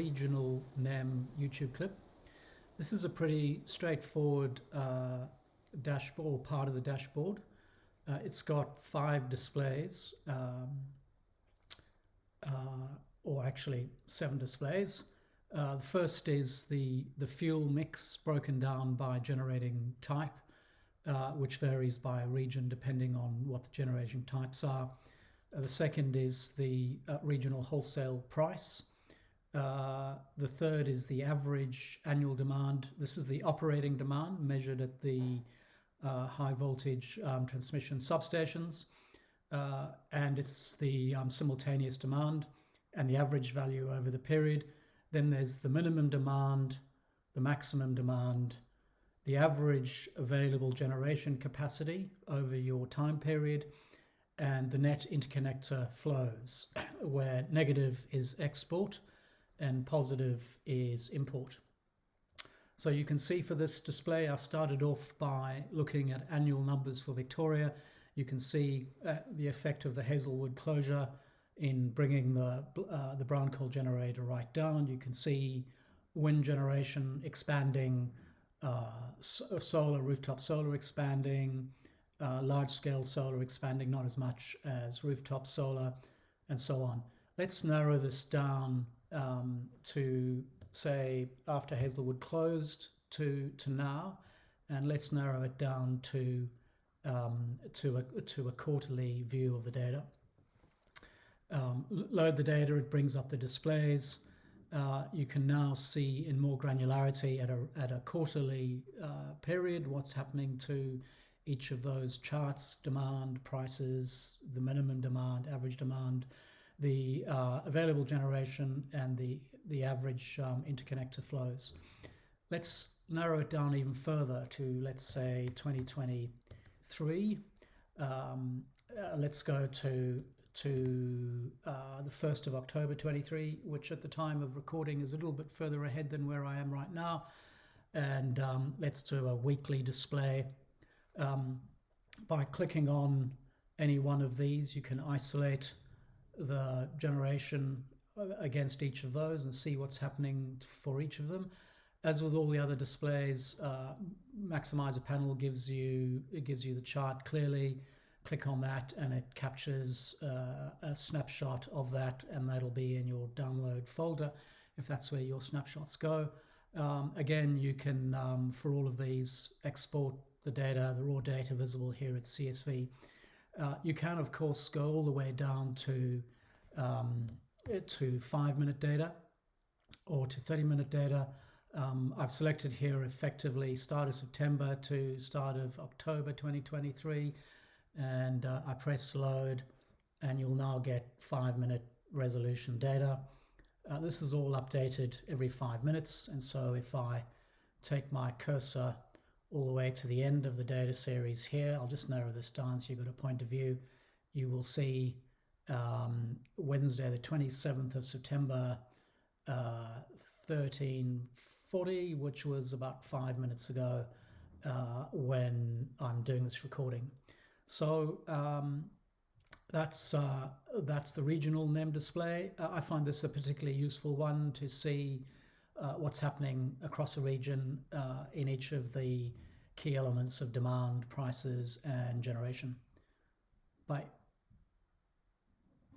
Regional NEM YouTube clip. This is a pretty straightforward dashboard, part of the dashboard. It's got 5 displays, or actually 7 displays. The first is the fuel mix broken down by generating type, which varies by region depending on what the generation types are. The second is the regional wholesale price. The third is the average annual demand. This is the operating demand measured at the high voltage transmission substations, and it's the simultaneous demand and the average value over the period. Then there's the minimum demand, the maximum demand, the average available generation capacity over your time period, and the net interconnector flows, where negative is export and positive is import. So you can see for this display, I started off by looking at annual numbers for Victoria. You can see the effect of the Hazelwood closure in bringing the brown coal generator right down. You can see wind generation expanding, solar, rooftop solar expanding, large-scale solar expanding not as much as rooftop solar, and so on. Let's narrow this down to, say, after Hazelwood closed to now, and let's narrow it down to a quarterly view of the data. Load the data, it brings up the displays. You can now see in more granularity at a quarterly period what's happening to each of those charts: demand, prices, the minimum demand, average demand, the available generation, and the average interconnector flows. Let's narrow it down even further to, let's say, 2023. Let's go to the 1st of October 23, which at the time of recording is a little bit further ahead than where I am right now. And let's do a weekly display. By clicking on any one of these, you can isolate the generation against each of those and see what's happening for each of them. As with all the other displays, Maximizer panel gives you the chart clearly. Click on that and it captures a snapshot of that, and that'll be in your download folder if that's where your snapshots go. Again, you can, for all of these, export the data, the raw data visible here at CSV. You can, of course, go all the way down to 5-minute data or to 30-minute data. I've selected here effectively start of September to start of October 2023, and I press load, and you'll now get 5-minute resolution data. This is all updated every 5 minutes, and so if I take my cursor all the way to the end of the data series here, I'll just narrow this down so you've got a point of view. You will see Wednesday the 27th of September, 13:40, which was about 5 minutes ago when I'm doing this recording. So that's the regional NEM display. I find this a particularly useful one to see what's happening across a region in each of the key elements of demand, prices, and generation. Bye.